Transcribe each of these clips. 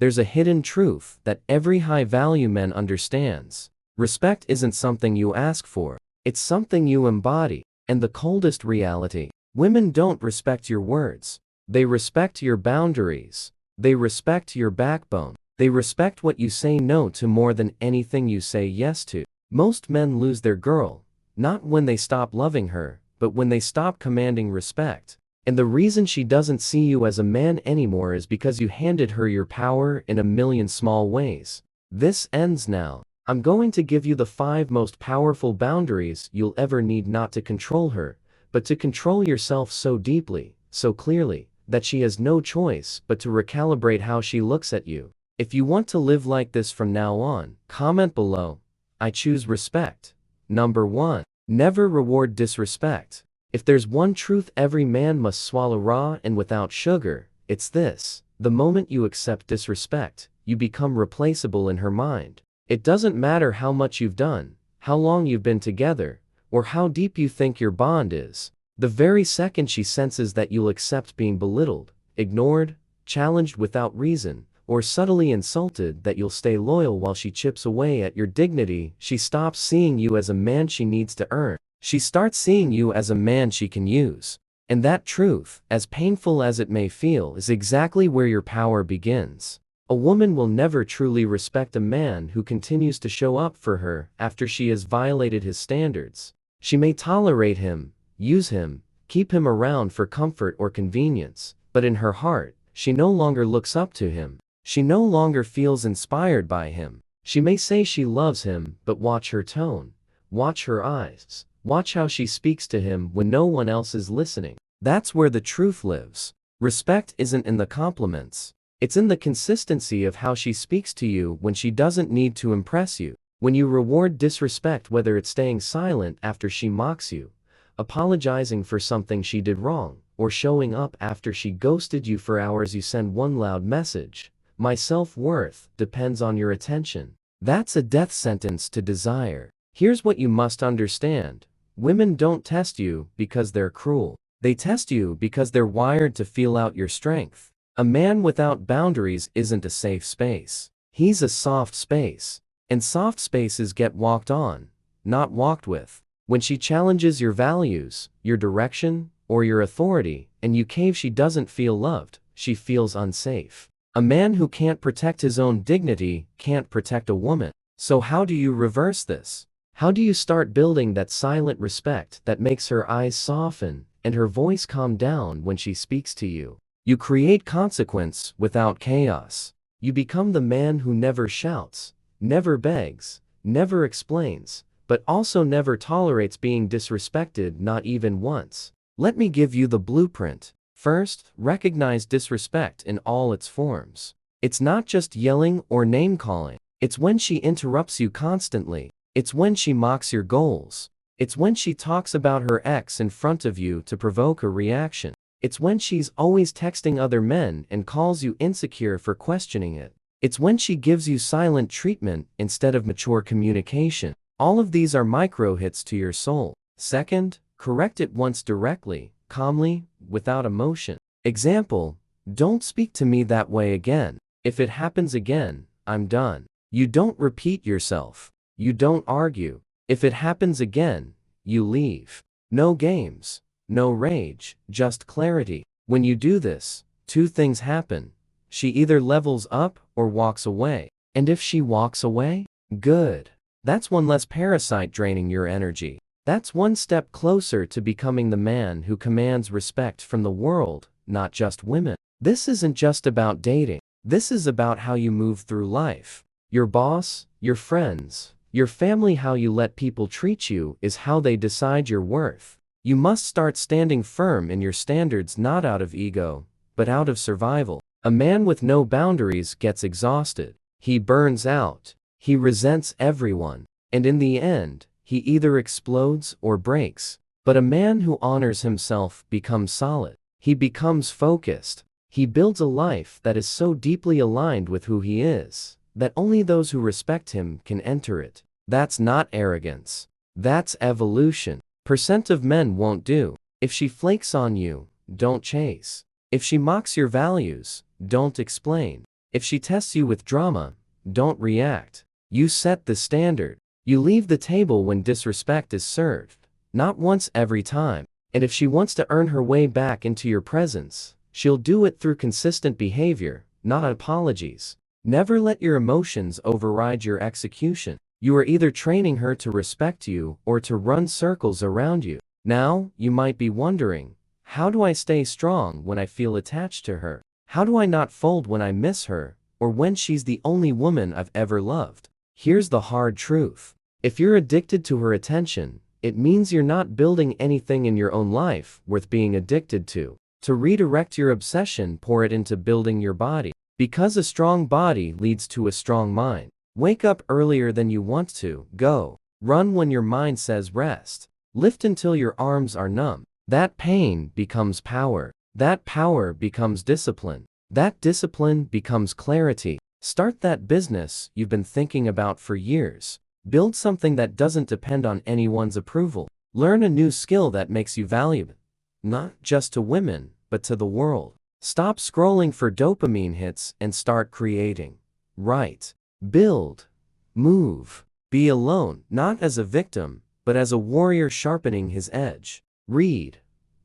there's a hidden truth that every high-value man understands. Respect isn't something you ask for, it's something you embody. And the coldest reality: women don't respect your words. They respect your boundaries. They respect your backbone. They respect what you say no to more than anything you say yes to. Most men lose their girl, not when they stop loving her, but when they stop commanding respect. And the reason she doesn't see you as a man anymore is because you handed her your power in a million small ways. This ends now. I'm going to give you the 5 most powerful boundaries you'll ever need, not to control her, but to control yourself so deeply, so clearly, that she has no choice but to recalibrate how she looks at you. If you want to live like this from now on, comment below. I choose respect. Number 1. Never reward disrespect. If there's one truth every man must swallow raw and without sugar, it's this: the moment you accept disrespect, you become replaceable in her mind. It doesn't matter how much you've done, how long you've been together, or how deep you think your bond is. The very second she senses that you'll accept being belittled, ignored, challenged without reason, or subtly insulted, that you'll stay loyal while she chips away at your dignity, she stops seeing you as a man she needs to earn. She starts seeing you as a man she can use. And that truth, as painful as it may feel, is exactly where your power begins. A woman will never truly respect a man who continues to show up for her after she has violated his standards. She may tolerate him, use him, keep him around for comfort or convenience, but in her heart, she no longer looks up to him. She no longer feels inspired by him. She may say she loves him, but watch her tone, watch her eyes, watch how she speaks to him when no one else is listening. That's where the truth lives. Respect isn't in the compliments. It's in the consistency of how she speaks to you when she doesn't need to impress you. When you reward disrespect, whether it's staying silent after she mocks you, apologizing for something she did wrong, or showing up after she ghosted you for hours, you send one loud message: my self-worth depends on your attention. That's a death sentence to desire. Here's what you must understand: women don't test you because they're cruel. They test you because they're wired to feel out your strength. A man without boundaries isn't a safe space. He's a soft space. And soft spaces get walked on, not walked with. When she challenges your values, your direction, or your authority, and you cave, she doesn't feel loved, she feels unsafe. A man who can't protect his own dignity can't protect a woman. So how do you reverse this? How do you start building that silent respect that makes her eyes soften and her voice calm down when she speaks to you? You create consequence without chaos. You become the man who never shouts, never begs, never explains, but also never tolerates being disrespected, not even once. Let me give you the blueprint. First, recognize disrespect in all its forms. It's not just yelling or name-calling. It's when she interrupts you constantly. It's when she mocks your goals. It's when she talks about her ex in front of you to provoke a reaction. It's when she's always texting other men and calls you insecure for questioning it. It's when she gives you silent treatment instead of mature communication. All of these are micro hits to your soul. Second, correct it once directly, calmly, without emotion. Example: don't speak to me that way again. If it happens again, I'm done. You don't repeat yourself. You don't argue. If it happens again, you leave. No games. No rage, just clarity. When you do this, 2 things happen. She either levels up or walks away. And if she walks away, good. That's one less parasite draining your energy. That's one step closer to becoming the man who commands respect from the world, not just women. This isn't just about dating. This is about how you move through life. Your boss, your friends, your family, how you let people treat you is how they decide your worth. You must start standing firm in your standards, not out of ego, but out of survival. A man with no boundaries gets exhausted. He burns out. He resents everyone. And in the end, he either explodes or breaks. But a man who honors himself becomes solid. He becomes focused. He builds a life that is so deeply aligned with who he is, that only those who respect him can enter it. That's not arrogance. That's evolution. Percent of men won't do. If she flakes on you, don't chase. If she mocks your values, don't explain. If she tests you with drama, don't react. You set the standard. You leave the table when disrespect is served, not once every time. And if she wants to earn her way back into your presence, she'll do it through consistent behavior, not apologies. Never let your emotions override your execution. You are either training her to respect you or to run circles around you. Now, you might be wondering, how do I stay strong when I feel attached to her? How do I not fold when I miss her, or when she's the only woman I've ever loved? Here's the hard truth. If you're addicted to her attention, it means you're not building anything in your own life worth being addicted to. To redirect your obsession, pour it into building your body. Because a strong body leads to a strong mind. Wake up earlier than you want to. Go. Run when your mind says rest. Lift until your arms are numb. That pain becomes power. That power becomes discipline. That discipline becomes clarity. Start that business you've been thinking about for years. Build something that doesn't depend on anyone's approval. Learn a new skill that makes you valuable, not just to women, but to the world. Stop scrolling for dopamine hits and start creating. Write, build, move. Be alone, not as a victim, but as a warrior sharpening his edge. Read,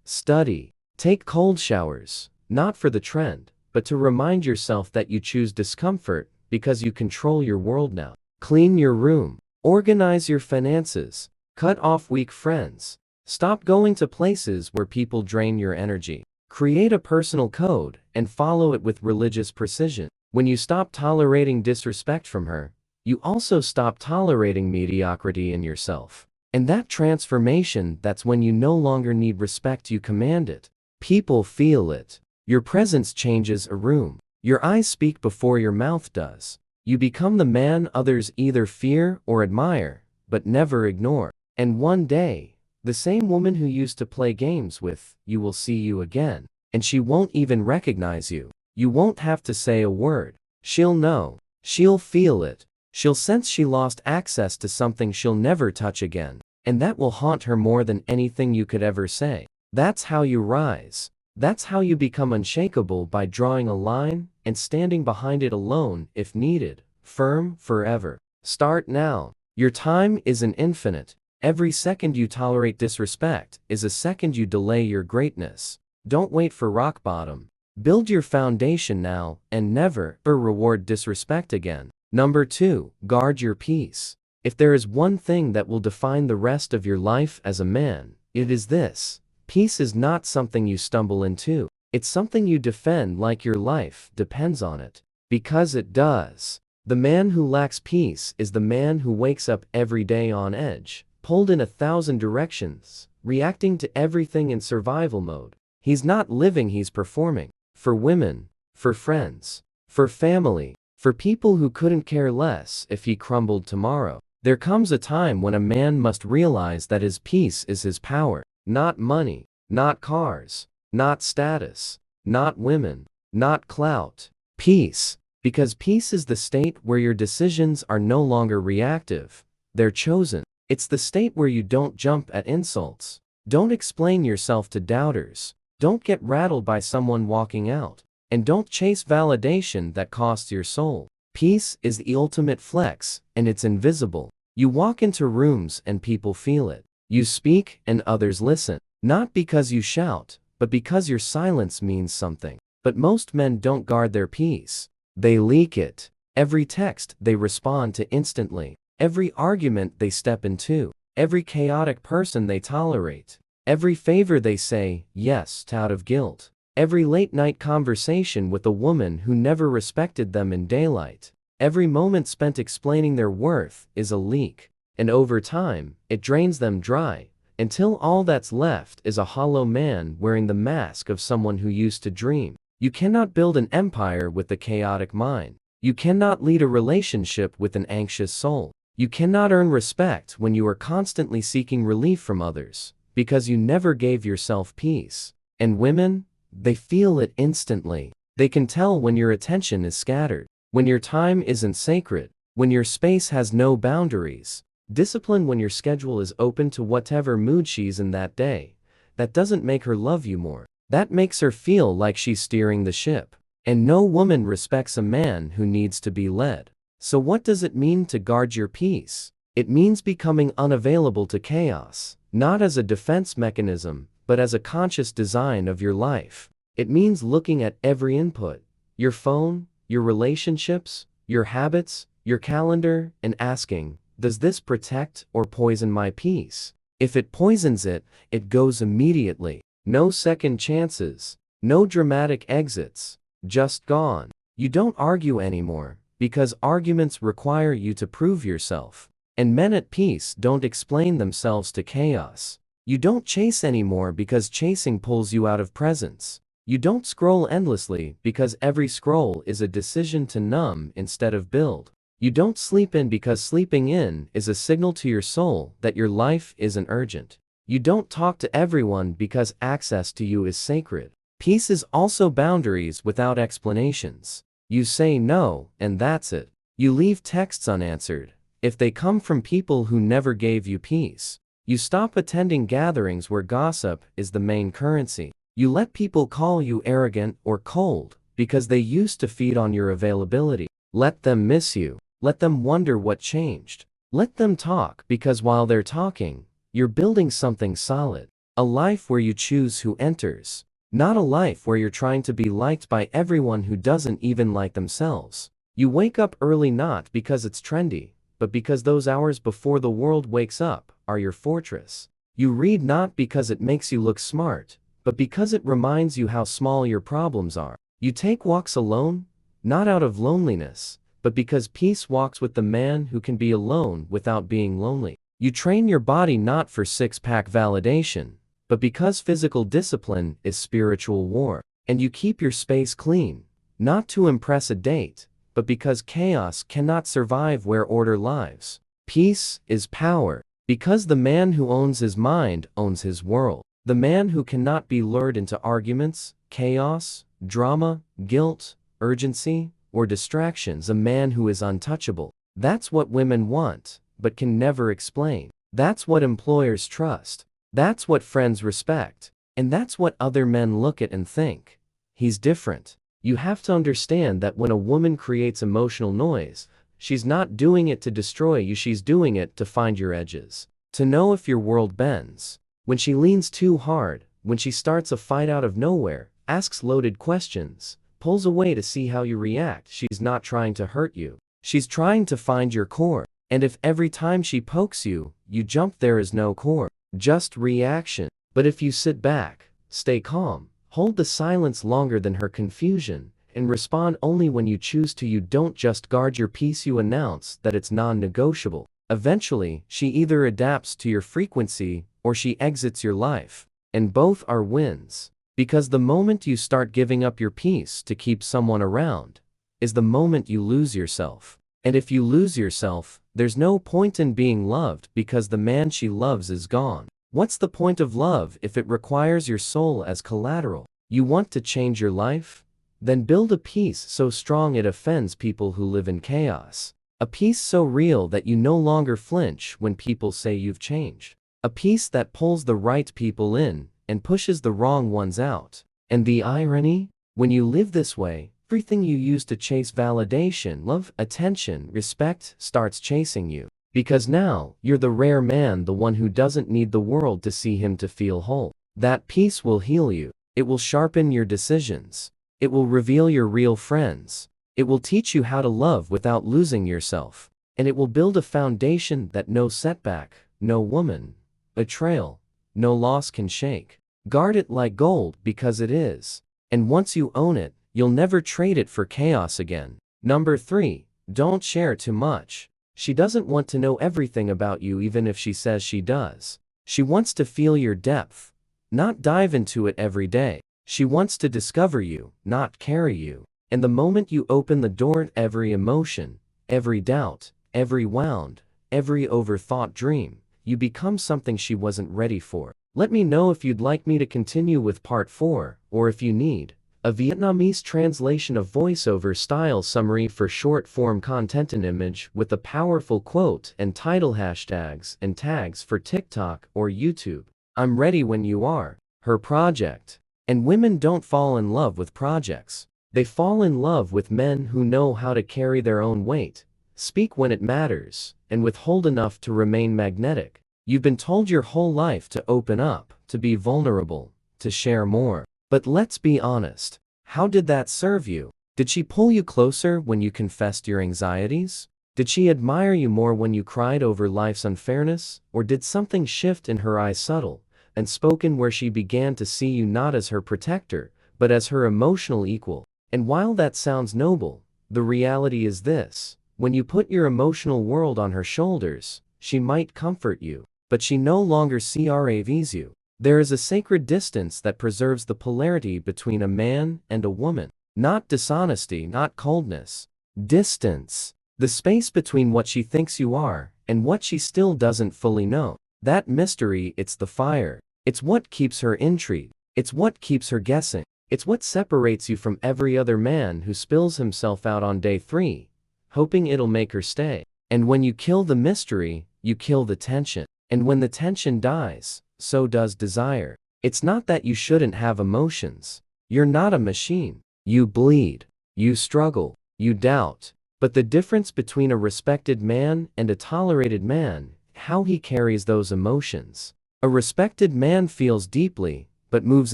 study, take cold showers, not for the trend, but to remind yourself that you choose discomfort because you control your world now. Clean your room. Organize your finances. Cut off weak friends. Stop going to places where people drain your energy. Create a personal code and follow it with religious precision. When you stop tolerating disrespect from her, you also stop tolerating mediocrity in yourself. And that transformation, that's when you no longer need respect, you command it. People feel it. Your presence changes a room. Your eyes speak before your mouth does. You become the man others either fear or admire, but never ignore. And one day, the same woman who used to play games with you will see you again, and she won't even recognize you. You won't have to say a word. She'll know. She'll feel it. She'll sense she lost access to something she'll never touch again, and that will haunt her more than anything you could ever say. That's how you rise. That's how you become unshakable, by drawing a line and standing behind it alone if needed, firm forever. Start now. Your time isn't infinite. Every second you tolerate disrespect is a second you delay your greatness. Don't wait for rock bottom. Build your foundation now and never reward disrespect again. Number 2, guard your peace. If there is one thing that will define the rest of your life as a man, it is this. Peace is not something you stumble into. It's something you defend like your life depends on it. Because it does. The man who lacks peace is the man who wakes up every day on edge, pulled in 1,000 directions, reacting to everything in survival mode. He's not living, he's performing. For women, for friends, for family, for people who couldn't care less if he crumbled tomorrow. There comes a time when a man must realize that his peace is his power. Not money, not cars, not status, not women, not clout. Peace. Because peace is the state where your decisions are no longer reactive, they're chosen. It's the state where you don't jump at insults, don't explain yourself to doubters, don't get rattled by someone walking out, and don't chase validation that costs your soul. Peace is the ultimate flex, and it's invisible. You walk into rooms and people feel it. You speak and others listen, not because you shout, but because your silence means something. But most men don't guard their peace. They leak it. Every text they respond to instantly. Every argument they step into. Every chaotic person they tolerate. Every favor they say yes to out of guilt. Every late-night conversation with a woman who never respected them in daylight. Every moment spent explaining their worth is a leak. And over time, it drains them dry, until all that's left is a hollow man wearing the mask of someone who used to dream. You cannot build an empire with a chaotic mind. You cannot lead a relationship with an anxious soul. You cannot earn respect when you are constantly seeking relief from others, because you never gave yourself peace. And women, they feel it instantly. They can tell when your attention is scattered, when your time isn't sacred, when your space has no boundaries. Discipline when your schedule is open to whatever mood she's in that day. That doesn't make her love you more. That makes her feel like she's steering the ship. And no woman respects a man who needs to be led. So what does it mean to guard your peace? It means becoming unavailable to chaos, not as a defense mechanism, but as a conscious design of your life. It means looking at every input, your phone, your relationships, your habits, your calendar, and asking, does this protect or poison my peace? If it poisons it, it goes immediately. No second chances, no dramatic exits, just gone. You don't argue anymore, because arguments require you to prove yourself. And men at peace don't explain themselves to chaos. You don't chase anymore because chasing pulls you out of presence. You don't scroll endlessly because every scroll is a decision to numb instead of build. You don't sleep in because sleeping in is a signal to your soul that your life isn't urgent. You don't talk to everyone because access to you is sacred. Peace is also boundaries without explanations. You say no, and that's it. You leave texts unanswered if they come from people who never gave you peace. You stop attending gatherings where gossip is the main currency. You let people call you arrogant or cold because they used to feed on your availability. Let them miss you. Let them wonder what changed. Let them talk because while they're talking, you're building something solid. A life where you choose who enters. Not a life where you're trying to be liked by everyone who doesn't even like themselves. You wake up early not because it's trendy, but because those hours before the world wakes up are your fortress. You read not because it makes you look smart, but because it reminds you how small your problems are. You take walks alone, not out of loneliness, but because peace walks with the man who can be alone without being lonely. You train your body not for six-pack validation, but because physical discipline is spiritual war. And you keep your space clean, not to impress a date, but because chaos cannot survive where order lives. Peace is power, because the man who owns his mind owns his world. The man who cannot be lured into arguments, chaos, drama, guilt, urgency, or distractions. A man who is untouchable. That's what women want, but can never explain. That's what employers trust. That's what friends respect. And that's what other men look at and think. He's different. You have to understand that when a woman creates emotional noise, she's not doing it to destroy you, she's doing it to find your edges. To know if your world bends. When she leans too hard, when she starts a fight out of nowhere, asks loaded questions, pulls away to see how you react, she's not trying to hurt you. She's trying to find your core. And if every time she pokes you, you jump, there is no core, just reaction. But if you sit back, stay calm, hold the silence longer than her confusion, and respond only when you choose to, you don't just guard your peace, you announce that it's non-negotiable. Eventually, she either adapts to your frequency or she exits your life. And both are wins. Because the moment you start giving up your peace to keep someone around is the moment you lose yourself. And if you lose yourself, there's no point in being loved because the man she loves is gone. What's the point of love if it requires your soul as collateral? You want to change your life? Then build a peace so strong it offends people who live in chaos. A peace so real that you no longer flinch when people say you've changed. A peace that pulls the right people in and pushes the wrong ones out. And the irony? When you live this way, everything you used to chase validation, love, attention, respect, starts chasing you. Because now, you're the rare man, the one who doesn't need the world to see him to feel whole. That peace will heal you. It will sharpen your decisions. It will reveal your real friends. It will teach you how to love without losing yourself. And it will build a foundation that no setback, no woman, betrayal, no loss can shake. Guard it like gold because it is. And once you own it, you'll never trade it for chaos again. Number 3, don't share too much. She doesn't want to know everything about you even if she says she does. She wants to feel your depth, not dive into it every day. She wants to discover you, not carry you. And the moment you open the door, every emotion, every doubt, every wound, every overthought dream, you become something she wasn't ready for. Let me know if you'd like me to continue with part 4, or if you need a Vietnamese translation of voiceover style summary for short form content, an image with a powerful quote and title, hashtags and tags for TikTok or YouTube. I'm ready when you are. Her project. And women don't fall in love with projects. They fall in love with men who know how to carry their own weight, speak when it matters, and withhold enough to remain magnetic. You've been told your whole life to open up, to be vulnerable, to share more. But let's be honest. How did that serve you? Did she pull you closer when you confessed your anxieties? Did she admire you more when you cried over life's unfairness? Or did something shift in her eyes, subtle and spoken, where she began to see you not as her protector, but as her emotional equal? And while that sounds noble, the reality is this: when you put your emotional world on her shoulders, she might comfort you, but she no longer craves you. There is a sacred distance that preserves the polarity between a man and a woman. Not dishonesty, not coldness. Distance. The space between what she thinks you are and what she still doesn't fully know. That mystery, it's the fire. It's what keeps her intrigued. It's what keeps her guessing. It's what separates you from every other man who spills himself out on day 3, hoping it'll make her stay. And when you kill the mystery, you kill the tension. And when the tension dies, so does desire. It's not that you shouldn't have emotions. You're not a machine. You bleed. You struggle. You doubt. But the difference between a respected man and a tolerated man, how he carries those emotions. A respected man feels deeply, but moves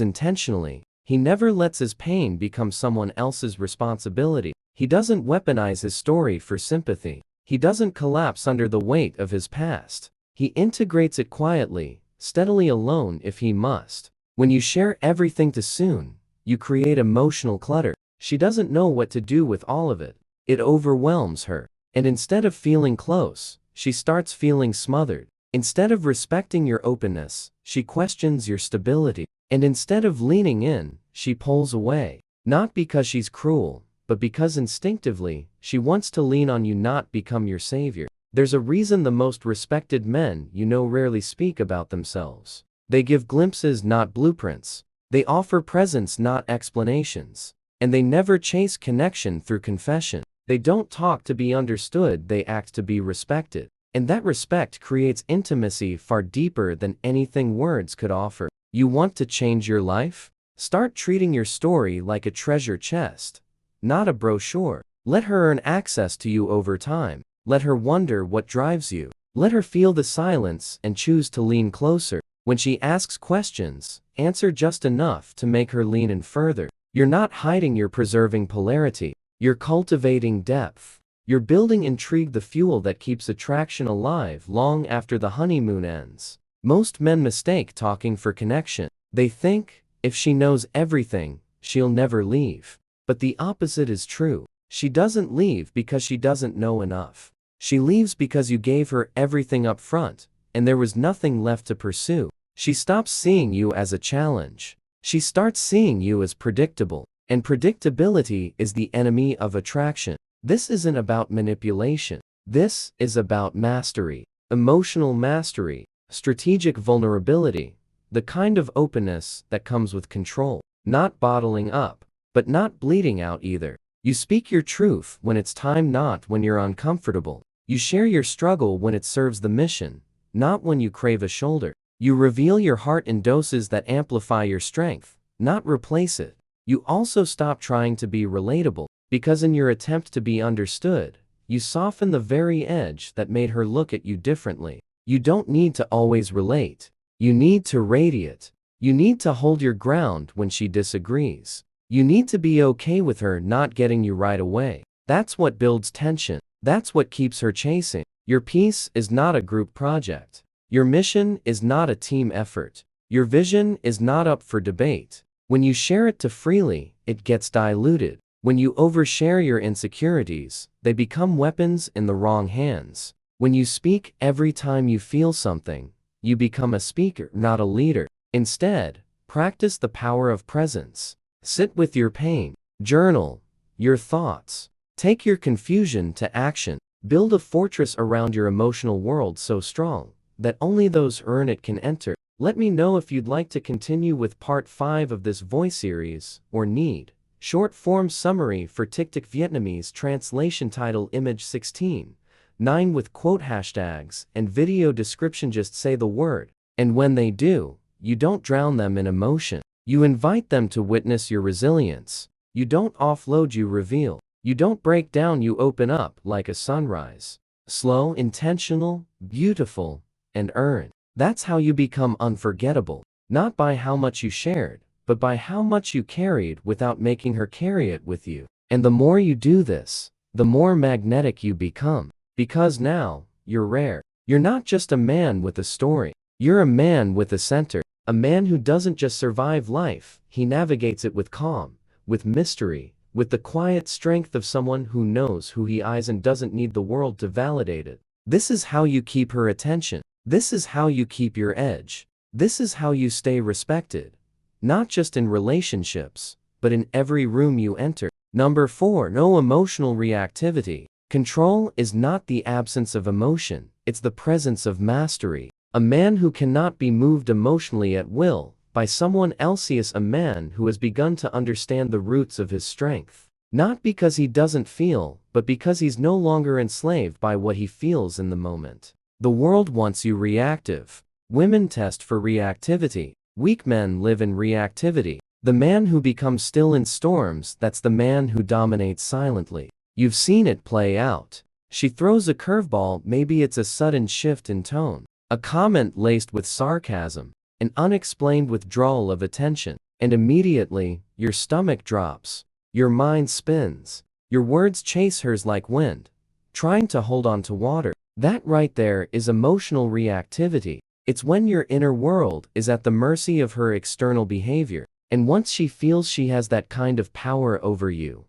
intentionally. He never lets his pain become someone else's responsibility. He doesn't weaponize his story for sympathy. He doesn't collapse under the weight of his past. He integrates it quietly, steadily, alone if he must. When you share everything too soon, you create emotional clutter. She doesn't know what to do with all of it. It overwhelms her. And instead of feeling close, she starts feeling smothered. Instead of respecting your openness, she questions your stability. And instead of leaning in, she pulls away. Not because she's cruel, but because instinctively, she wants to lean on you, not become your savior. There's a reason the most respected men you know rarely speak about themselves. They give glimpses, not blueprints. They offer presence, not explanations. And they never chase connection through confession. They don't talk to be understood, they act to be respected. And that respect creates intimacy far deeper than anything words could offer. You want to change your life? Start treating your story like a treasure chest, not a brochure. Let her earn access to you over time. Let her wonder what drives you. Let her feel the silence and choose to lean closer. When she asks questions, answer just enough to make her lean in further. You're not hiding, you're preserving polarity. You're cultivating depth. You're building intrigue, the fuel that keeps attraction alive long after the honeymoon ends. Most men mistake talking for connection. They think, if she knows everything, she'll never leave. But the opposite is true. She doesn't leave because she doesn't know enough. She leaves because you gave her everything up front, and there was nothing left to pursue. She stops seeing you as a challenge. She starts seeing you as predictable. And predictability is the enemy of attraction. This isn't about manipulation. This is about mastery. Emotional mastery. Strategic vulnerability. The kind of openness that comes with control. Not bottling up, but not bleeding out either. You speak your truth when it's time, not when you're uncomfortable. You share your struggle when it serves the mission, not when you crave a shoulder. You reveal your heart in doses that amplify your strength, not replace it. You also stop trying to be relatable, because in your attempt to be understood, you soften the very edge that made her look at you differently. You don't need to always relate. You need to radiate. You need to hold your ground when she disagrees. You need to be okay with her not getting you right away. That's what builds tension. That's what keeps her chasing. Your peace is not a group project. Your mission is not a team effort. Your vision is not up for debate. When you share it too freely, it gets diluted. When you overshare your insecurities, they become weapons in the wrong hands. When you speak every time you feel something, you become a speaker, not a leader. Instead, practice the power of presence. Sit with your pain. Journal your thoughts. Take your confusion to action. Build a fortress around your emotional world so strong that only those who earn it can enter. Let me know if you'd like to continue with part 5 of this voice series, or need short form summary for TikTok Vietnamese translation title image 16:9 with quote hashtags and video description. Just say the word, and when they do, you don't drown them in emotion. You invite them to witness your resilience. You don't offload, you reveal. You don't break down, you open up like a sunrise. Slow, intentional, beautiful, and earned. That's how you become unforgettable. Not by how much you shared, but by how much you carried without making her carry it with you. And the more you do this, the more magnetic you become. Because now, you're rare. You're not just a man with a story. You're a man with a center. A man who doesn't just survive life, he navigates it with calm, with mystery, with the quiet strength of someone who knows who he is and doesn't need the world to validate it. This is how you keep her attention. This is how you keep your edge. This is how you stay respected. Not just in relationships, but in every room you enter. Number 4. No emotional reactivity. Control is not the absence of emotion, it's the presence of mastery. A man who cannot be moved emotionally at will by someone else is a man who has begun to understand the roots of his strength. Not because he doesn't feel, but because he's no longer enslaved by what he feels in the moment. The world wants you reactive. Women test for reactivity. Weak men live in reactivity. The man who becomes still in storms, that's the man who dominates silently. You've seen it play out. She throws a curveball, maybe it's a sudden shift in tone, a comment laced with sarcasm, an unexplained withdrawal of attention, and immediately, your stomach drops. Your mind spins. Your words chase hers like wind, trying to hold on to water. That right there is emotional reactivity. It's when your inner world is at the mercy of her external behavior. And once she feels she has that kind of power over you,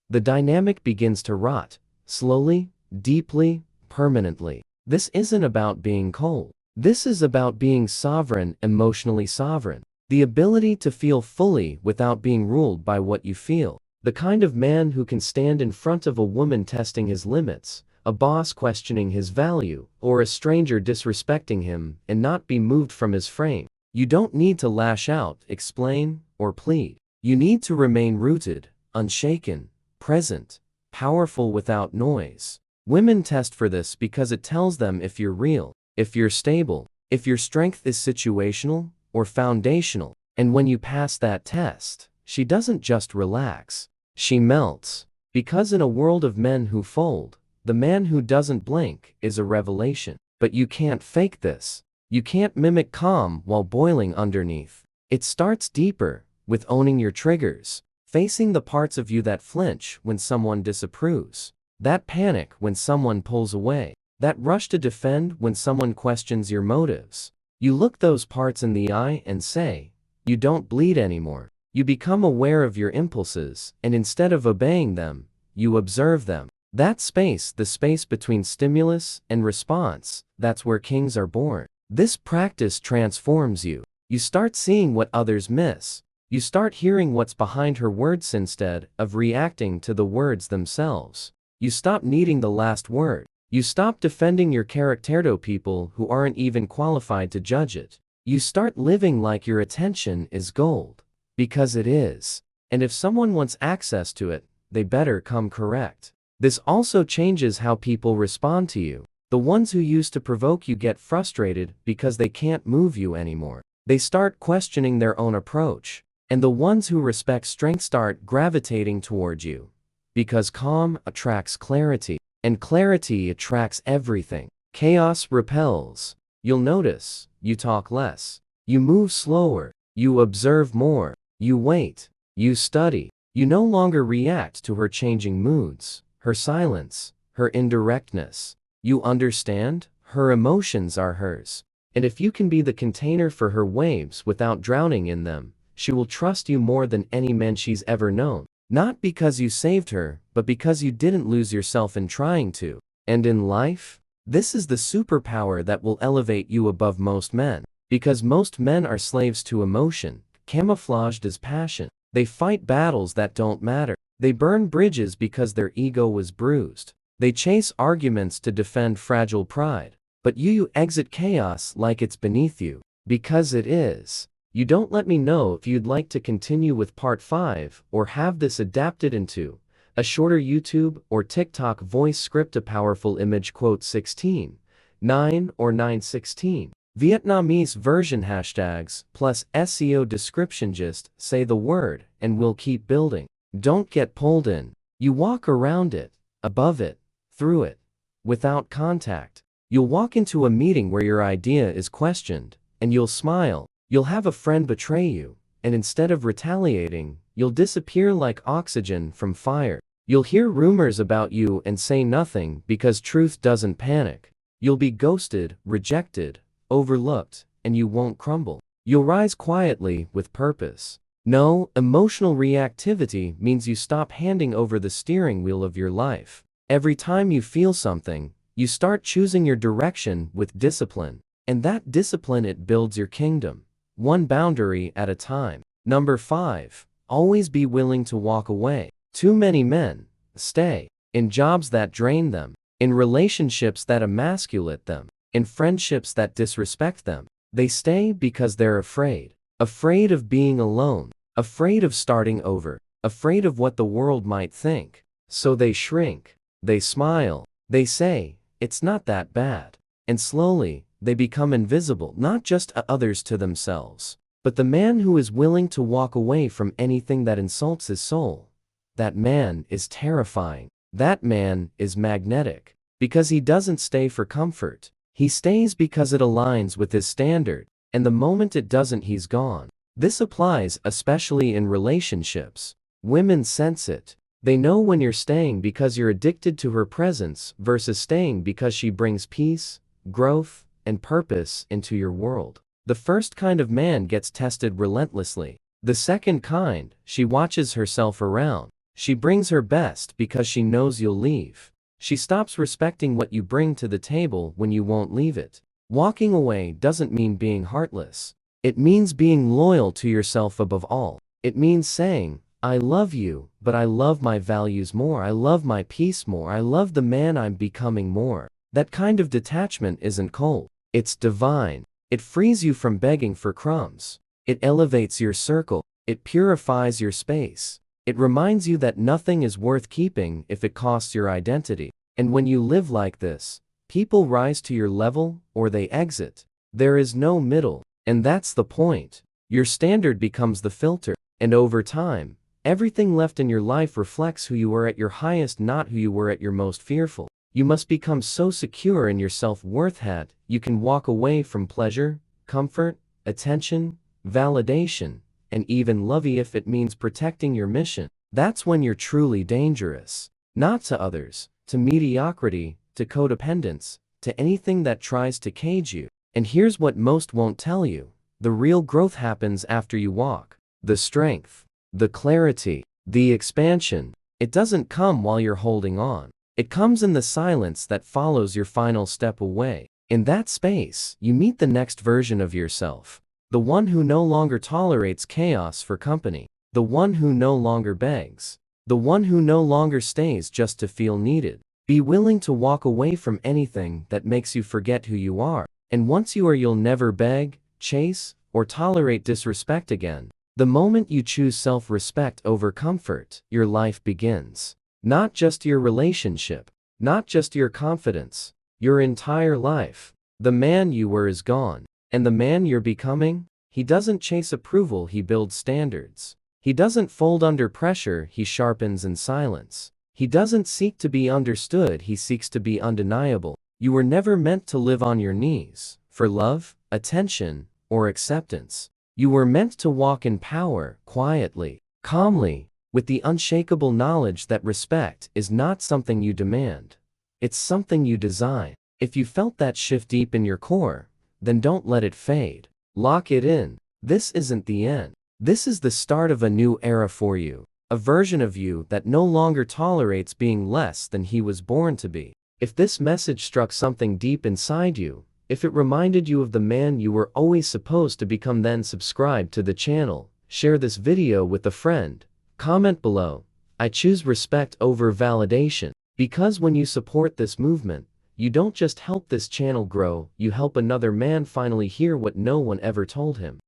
the dynamic begins to rot, slowly, deeply, permanently. This isn't about being cold. This is about being sovereign, emotionally sovereign. The ability to feel fully without being ruled by what you feel. The kind of man who can stand in front of a woman testing his limits, a boss questioning his value, or a stranger disrespecting him, and not be moved from his frame. You don't need to lash out, explain, or plead. You need to remain rooted, unshaken, present, powerful without noise. Women test for this because it tells them if you're real, if you're stable, if your strength is situational or foundational. And when you pass that test, she doesn't just relax, she melts. Because in a world of men who fold, the man who doesn't blink is a revelation. But you can't fake this. You can't mimic calm while boiling underneath. It starts deeper, with owning your triggers, facing the parts of you that flinch when someone disapproves, that panic when someone pulls away, that rush to defend when someone questions your motives. You look those parts in the eye and say, you don't bleed anymore. You become aware of your impulses, and instead of obeying them, you observe them. That space, the space between stimulus and response, that's where kings are born. This practice transforms you. You start seeing what others miss. You start hearing what's behind her words instead of reacting to the words themselves. You stop needing the last word. You stop defending your character to people who aren't even qualified to judge it. You start living like your attention is gold. Because it is. And if someone wants access to it, they better come correct. This also changes how people respond to you. The ones who used to provoke you get frustrated because they can't move you anymore. They start questioning their own approach. And the ones who respect strength start gravitating toward you. Because calm attracts clarity, and clarity attracts everything. Chaos repels. You'll notice, you talk less. You move slower. You observe more. You wait. You study. You no longer react to her changing moods, her silence, her indirectness. You understand, her emotions are hers. And if you can be the container for her waves without drowning in them, she will trust you more than any man she's ever known. Not because you saved her, but because you didn't lose yourself in trying to. And in life, this is the superpower that will elevate you above most men. Because most men are slaves to emotion, camouflaged as passion. They fight battles that don't matter. They burn bridges because their ego was bruised. They chase arguments to defend fragile pride. But you exit chaos like it's beneath you. Because it is. You don't let me know if you'd like to continue with part 5 or have this adapted into a shorter YouTube or TikTok voice script, a powerful image quote 16, 9 or 916. Vietnamese version hashtags plus SEO description, just say the word and we'll keep building. Don't get pulled in. You walk around it, above it, through it, without contact. You'll walk into a meeting where your idea is questioned, and you'll smile. You'll have a friend betray you, and instead of retaliating, you'll disappear like oxygen from fire. You'll hear rumors about you and say nothing because truth doesn't panic. You'll be ghosted, rejected, overlooked, and you won't crumble. You'll rise quietly with purpose. No, emotional reactivity means you stop handing over the steering wheel of your life. Every time you feel something, you start choosing your direction with discipline. And that discipline, it builds your kingdom, one boundary at a time. Number 5. Always be willing to walk away. Too many men stay in jobs that drain them, in relationships that emasculate them, in friendships that disrespect them. They stay because they're afraid. Afraid of being alone, afraid of starting over, afraid of what the world might think. So they shrink, they smile, they say, "It's not that bad." And slowly, they become invisible, not just to others, to themselves. But the man who is willing to walk away from anything that insults his soul, that man is terrifying. That man is magnetic. Because he doesn't stay for comfort. He stays because it aligns with his standard. And the moment it doesn't, he's gone. This applies especially in relationships. Women sense it. They know when you're staying because you're addicted to her presence versus staying because she brings peace, growth, and purpose into your world. The first kind of man gets tested relentlessly. The second kind, she watches herself around. She brings her best because she knows you'll leave. She stops respecting what you bring to the table when you won't leave it. Walking away doesn't mean being heartless. It means being loyal to yourself above all. It means saying, "I love you, but I love my values more. I love my peace more. I love the man I'm becoming more." That kind of detachment isn't cold. It's divine. It frees you from begging for crumbs. It elevates your circle. It purifies your space. It reminds you that nothing is worth keeping if it costs your identity. And when you live like this, people rise to your level or they exit. There is no middle. And that's the point. Your standard becomes the filter. And over time, everything left in your life reflects who you were at your highest, not who you were at your most fearful. You must become so secure in your self-worth that you can walk away from pleasure, comfort, attention, validation, and even love if it means protecting your mission. That's when you're truly dangerous. Not to others, to mediocrity, to codependence, to anything that tries to cage you. And here's what most won't tell you. The real growth happens after you walk. The strength, the clarity, the expansion. It doesn't come while you're holding on. It comes in the silence that follows your final step away. In that space, you meet the next version of yourself. The one who no longer tolerates chaos for company. The one who no longer begs. The one who no longer stays just to feel needed. Be willing to walk away from anything that makes you forget who you are. And once you are, you'll never beg, chase, or tolerate disrespect again. The moment you choose self-respect over comfort, your life begins. Not just your relationship, not just your confidence, your entire life. The man you were is gone. And the man you're becoming? He doesn't chase approval, he builds standards. He doesn't fold under pressure, he sharpens in silence. He doesn't seek to be understood, he seeks to be undeniable. You were never meant to live on your knees, for love, attention, or acceptance. You were meant to walk in power, quietly, calmly, with the unshakable knowledge that respect is not something you demand. It's something you design. If you felt that shift deep in your core, then don't let it fade. Lock it in. This isn't the end. This is the start of a new era for you. A version of you that no longer tolerates being less than he was born to be. If this message struck something deep inside you, if it reminded you of the man you were always supposed to become, then subscribe to the channel, share this video with a friend, comment below. I choose respect over validation. Because when you support this movement, you don't just help this channel grow, you help another man finally hear what no one ever told him.